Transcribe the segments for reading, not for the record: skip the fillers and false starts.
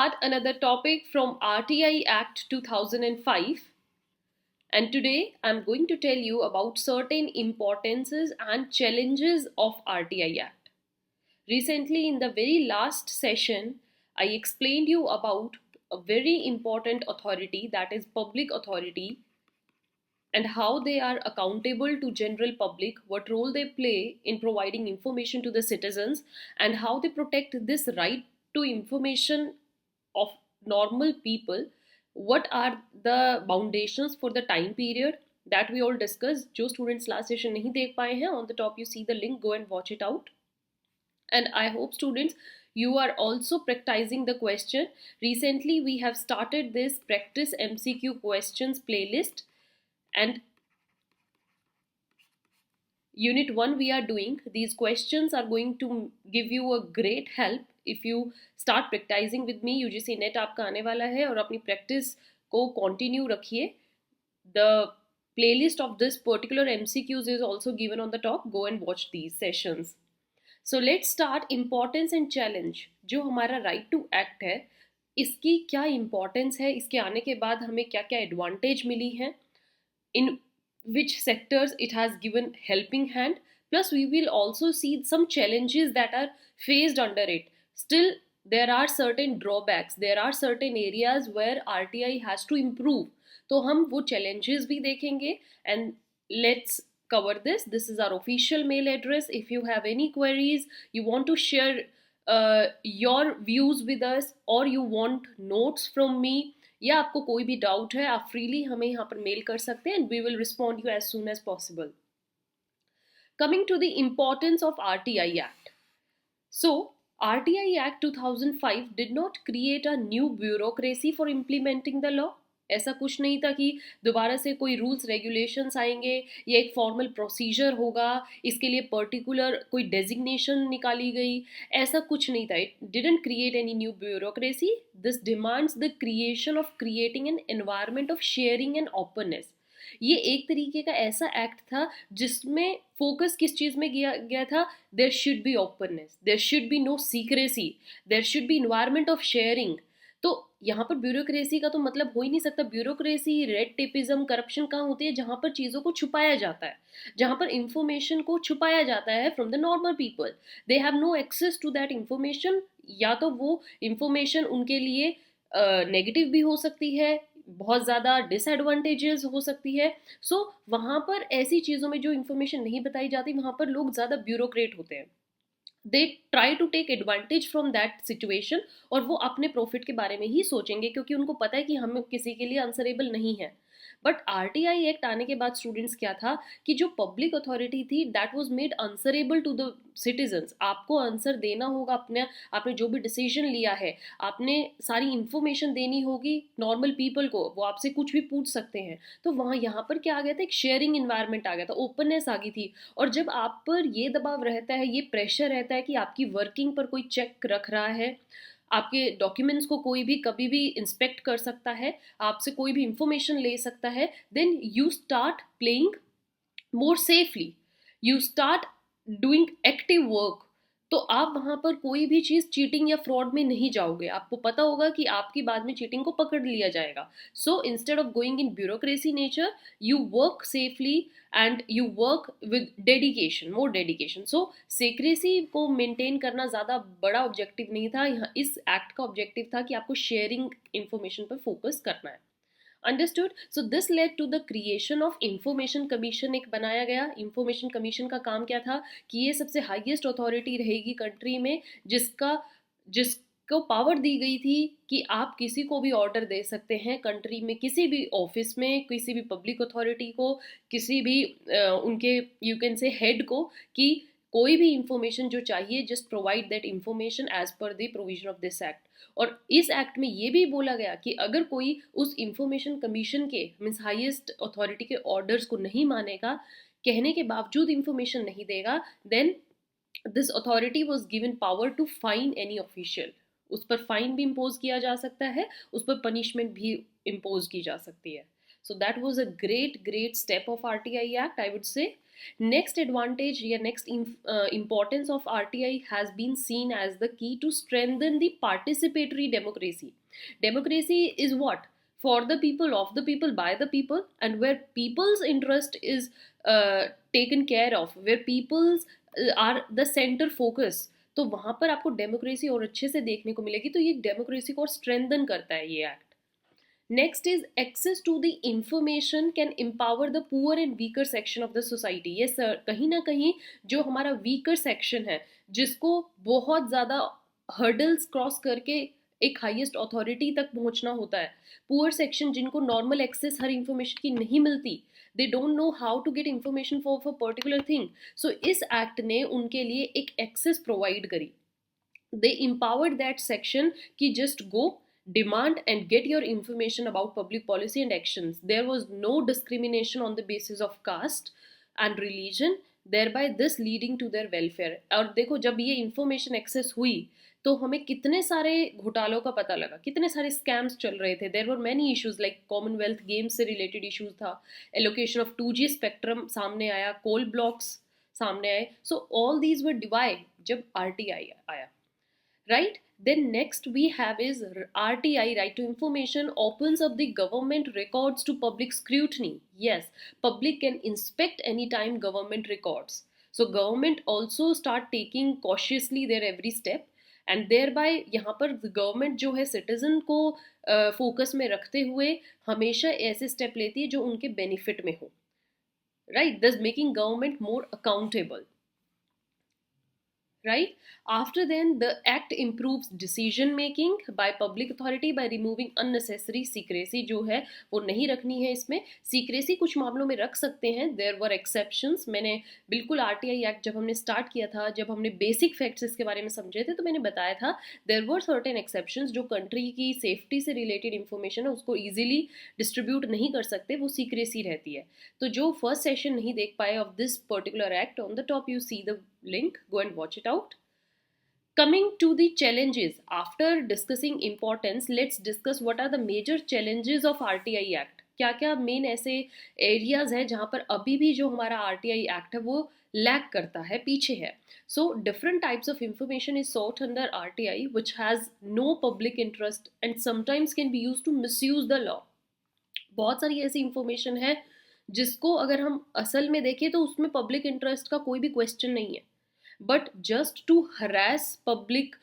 start another topic from RTI Act 2005, and today I'm going to tell you about certain importances and challenges of RTI Act. Recently, in the very last session, I explained you about a very important authority, that is public authority, and how they are accountable to general public, what role they play in providing information to the citizens, and how they protect this right to information of normal people. What are the foundations for the time period that we all discussed? जो students last session नहीं देख पाए हैं, on the top you see the link, go and watch it out. And I hope students you are also practicing the question. Recently we have started this practice MCQ questions playlist, and unit 1 we are doing. These questions are going to give you a great help if you start practicing with me. UGC net आपका आने वाला है और अपनी practice को continue रखिए. The playlist of this particular MCQs is also given on the top. Go and watch these sessions. So let's start importance and challenge. जो हमारा right to act है, इसकी क्या importance है, इसके आने के बाद हमें क्या क्या advantage मिली है, in which sectors it has given helping hand, plus we will also see some challenges that are faced under it. Still there are certain drawbacks, there are certain areas where RTI has to improve. तो हम वो challenges भी देखेंगे, and let's cover this. This is our official mail address. If you have any queries, you want to share your views with us, or you want notes from me, या आपको कोई भी doubt है, आप freely हमें यहाँ पर mail कर सकते हैं, and we will respond you as soon as possible. Coming to the importance of RTI Act. So RTI Act 2005 did not create a new bureaucracy for implementing the law. ऐसा कुछ नहीं था कि दोबारा से कोई रूल्स रेगुलेशंस आएंगे या एक फॉर्मल प्रोसीजर होगा, इसके लिए पर्टिकुलर कोई डेजिग्नेशन निकाली गई, ऐसा कुछ नहीं था. It didn't create any new bureaucracy. This demands the creation of creating an environment of sharing and openness. ये एक तरीके का ऐसा एक्ट था जिसमें फोकस किस चीज में किया गया था? There should be openness, there should be no secrecy, there should be environment of sharing. तो यहाँ पर ब्यूरोक्रेसी का तो मतलब हो ही नहीं सकता. ब्यूरोक्रेसी, रेड टेपिज्म, करप्शन कहाँ होती है? जहाँ पर चीज़ों को छुपाया जाता है, जहाँ पर इंफॉर्मेशन को छुपाया जाता है from the normal people. They have no access to that information. या तो वो इंफॉर्मेशन उनके लिए नेगेटिव भी हो सकती है, बहुत ज़्यादा डिसएडवांटेजेस हो सकती है. सो वहाँ पर ऐसी चीज़ों में जो इंफॉर्मेशन नहीं बताई जाती, वहाँ पर लोग ज़्यादा ब्यूरोक्रेट होते हैं. They try to take advantage from that situation, और वो अपने प्रॉफिट के बारे में ही सोचेंगे, क्योंकि उनको पता है कि हम किसी के लिए आंसरेबल नहीं है. बट RTI एक्ट आने के बाद स्टूडेंट्स क्या था कि जो पब्लिक अथॉरिटी थी that was made answerable to the citizens. आपको आंसर देना होगा अपने, आपने जो भी डिसीजन लिया है, आपने सारी इंफॉर्मेशन देनी होगी नॉर्मल पीपल को, वो आपसे कुछ भी पूछ सकते हैं. तो वहाँ यहाँ पर क्या आ गया था? एक शेयरिंग इन्वायरमेंट आ गया था, ओपननेस आ गई थी. और जब आप पर ये दबाव रहता है, ये प्रेशर रहता है कि आपकी वर्किंग पर कोई चेक रख रहा है, आपके डॉक्यूमेंट्स को कोई भी कभी भी इंस्पेक्ट कर सकता है, आपसे कोई भी इंफॉर्मेशन ले सकता है, then you start playing more safely, you start doing active work. तो आप वहां पर कोई भी चीज चीटिंग या फ्रॉड में नहीं जाओगे. आपको पता होगा कि आपकी बाद में चीटिंग को पकड़ लिया जाएगा. So instead of going in bureaucracy nature, you work safely and you work with dedication, more dedication. So secrecy को maintain करना ज़्यादा बड़ा ऑब्जेक्टिव नहीं था. यहाँ इस एक्ट का ऑब्जेक्टिव था कि आपको शेयरिंग इंफॉर्मेशन पर फोकस करना है. Understood. So this led to the creation of information commission. एक बनाया गया इंफॉर्मेशन कमीशन. का काम क्या था कि ये सबसे हाईएस्ट अथॉरिटी रहेगी कंट्री में, जिसको पावर दी गई थी कि आप किसी को भी ऑर्डर दे सकते हैं कंट्री में, किसी भी ऑफिस में, किसी भी पब्लिक अथॉरिटी को, किसी भी उनके यू कैन से हेड को, कि कोई भी इंफॉर्मेशन जो चाहिए just provide that information as per the provision of this act. और इस एक्ट में ये भी बोला गया कि अगर कोई उस इंफॉर्मेशन कमीशन के मीन्स हाईएस्ट अथॉरिटी के ऑर्डर्स को नहीं मानेगा, कहने के बावजूद इंफॉर्मेशन नहीं देगा, then this authority was given power to fine any official. उस पर फाइन भी इम्पोज किया जा सकता है, उस पर पनिशमेंट भी इम्पोज की जा सकती है. So that was a great step of RTI act, I would say. Next advantage या next importance of RTI has been seen as the key to strengthen the participatory democracy. Democracy is what? For the people, of the people, by the people, and where people's interest is taken care of, where people's are the center focus, तो वहां पर आपको democracy और अच्छे से देखने को मिलेगी. तो ये डेमोक्रेसी को और स्ट्रेंथन करता है ये act. Next is access to the information can empower the poor and weaker section of the society. ये कहीं ना कहीं जो हमारा weaker section है, जिसको बहुत ज़्यादा hurdles cross करके एक हाईएस्ट अथॉरिटी तक पहुंचना होता है, पुअर सेक्शन जिनको नॉर्मल एक्सेस हर इंफॉर्मेशन की नहीं मिलती, they don't know how to get information for particular thing. So इस एक्ट ने उनके लिए एक एक्सेस प्रोवाइड करी. दे empowered that section कि just go, demand and get your information about public policy and actions. There was no discrimination on the basis of caste and religion, thereby this leading to their welfare. और देखो जब ये information access हुई तो हमें कितने सारे घोटालों का पता लगा, कितने सारे स्कैम्स चल रहे थे. There were many issues like Commonwealth Games से रिलेटेड इश्यूज था, एलोकेशन ऑफ 2G स्पेक्ट्रम सामने आया, कोल ब्लॉक्स सामने आए. So all these were divide जब RTI आया, right? Then next we have is RTI, right to information, opens up the government records to public scrutiny. Yes, public can inspect anytime government records. So government also start taking cautiously their every step, and thereby यहाँ पर government जो है citizen को focus में रखते हुए हमेशा ऐसे स्टेप लेती है जो उनके बेनिफिट में हो, right? Thus making government more accountable. Right? After then, the act improves decision making by public authority by removing unnecessary secrecy. जो है वो नहीं रखनी है इसमें. secrecy कुछ मामलों में रख सकते हैं. There were exceptions. मैंने बिल्कुल RTI एक्ट जब हमने स्टार्ट किया था, जब हमने बेसिक फैक्ट्स इसके बारे में समझे थे, तो मैंने बताया था there were certain exceptions. जो कंट्री की सेफ्टी से रिलेटेड इंफॉर्मेशन है उसको ईजिली डिस्ट्रीब्यूट नहीं कर सकते, वो सीक्रेसी रहती है. तो जो फर्स्ट सेशन नहीं देख पाए of this particular act, on the top you see the link, go and watch it out. Coming to the challenges, after discussing importance, let's discuss what are the major challenges of RTI Act. क्या क्या main ऐसे areas हैं जहाँ पर अभी भी जो हमारा RTI एक्ट है वो लैग करता है, पीछे है. So different types of information is sought under RTI which has no public interest and sometimes can be used to misuse the law. बहुत सारी ऐसी इंफॉर्मेशन है जिसको अगर हम असल में देखें तो उसमें पब्लिक इंटरेस्ट का कोई भी क्वेश्चन नहीं है, but just to harass public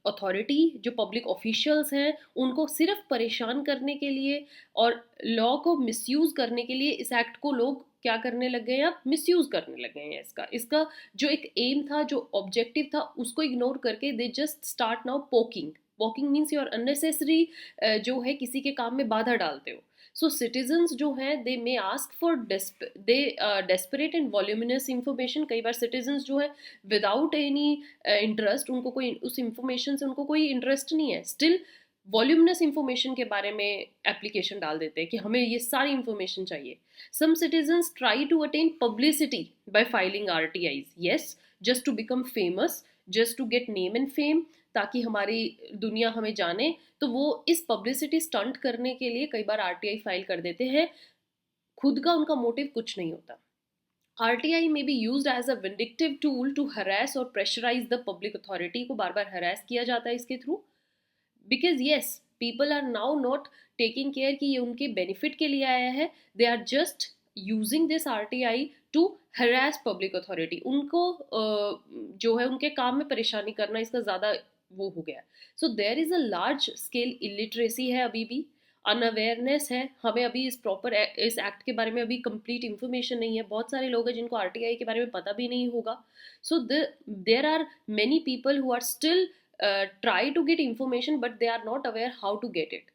authority, जो पब्लिक ऑफिशियल्स हैं उनको सिर्फ परेशान करने के लिए और लॉ को मिसयूज करने के लिए इस एक्ट को लोग क्या करने लग गए हैं, अब मिसयूज करने लग गए हैं. इसका जो एक एम था, जो ऑब्जेक्टिव था, उसको इग्नोर करके they just start now poking. Poking means you are unnecessary जो है किसी के काम में बाधा डालते हो. सो सिटीजन्स जो हैं they may ask for desperate and voluminous information. कई बार सिटीजन्स जो है विदाउट एनी इंटरेस्ट, उनको कोई उस इंफॉर्मेशन से उनको कोई इंटरेस्ट नहीं है, स्टिल वॉल्यूमिनस इंफॉर्मेशन के बारे में एप्लीकेशन डाल देते हैं कि हमें ये सारी इंफॉर्मेशन चाहिए. Some citizens try to attain publicity by filing RTIs. Yes, just to become famous, just to get name and fame, ताकि हमारी दुनिया हमें जाने. तो वो इस पब्लिसिटी स्टंट करने के लिए कई बार RTI फाइल कर देते हैं. खुद का उनका मोटिव कुछ नहीं होता. RTI may be used as a vindictive tool to harass or pressurize the public authority. को बार बार harass किया जाता है इसके through, because yes, people are now not taking care कि ये उनके benefit के लिए आया है. They are just using this RTI to harass public authority. उनको जो है उनके काम में परेशानी करना, इसका ज़्यादा वो हो गया. So there is a large scale illiteracy है, अभी भी अनअवेयरनेस है. हमें अभी इस एक्ट के बारे में अभी कंप्लीट इन्फॉर्मेशन नहीं है. बहुत सारे लोग हैं जिनको RTI के बारे में पता भी नहीं होगा. So there are many people who are still try to get information but they are not aware how to get it.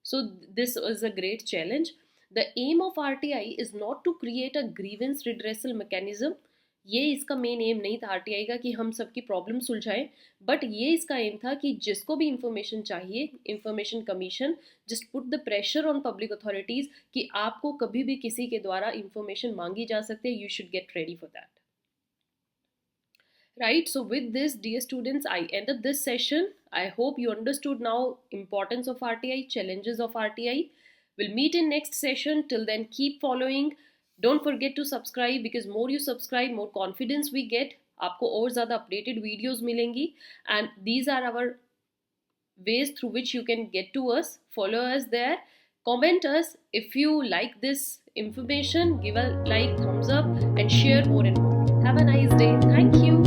So this is a great challenge. The aim of RTI is not to create a grievance redressal mechanism. ये इसका main M नहीं था RTI का कि हम सबकी problem सुलझाएं, but ये इसका एम था कि जिसको भी इंफॉर्मेशन चाहिए, information commission just put the pressure on public authorities कि आपको कभी भी किसी के द्वारा इंफॉर्मेशन मांगी जा सकती है. You should get ready for that. Right, so with this, dear students, I end up this session. I hope you understood now importance of RTI, challenges of RTI. We'll meet in next session. Till then, keep following don't forget to subscribe, because more you subscribe more confidence we get, आपको और ज़्यादा updated videos मिलेंगी. And these are our ways through which you can get to us. Follow us there, comment us if you like this information, give a like, thumbs up, and share more and more. Have a nice day. Thank you.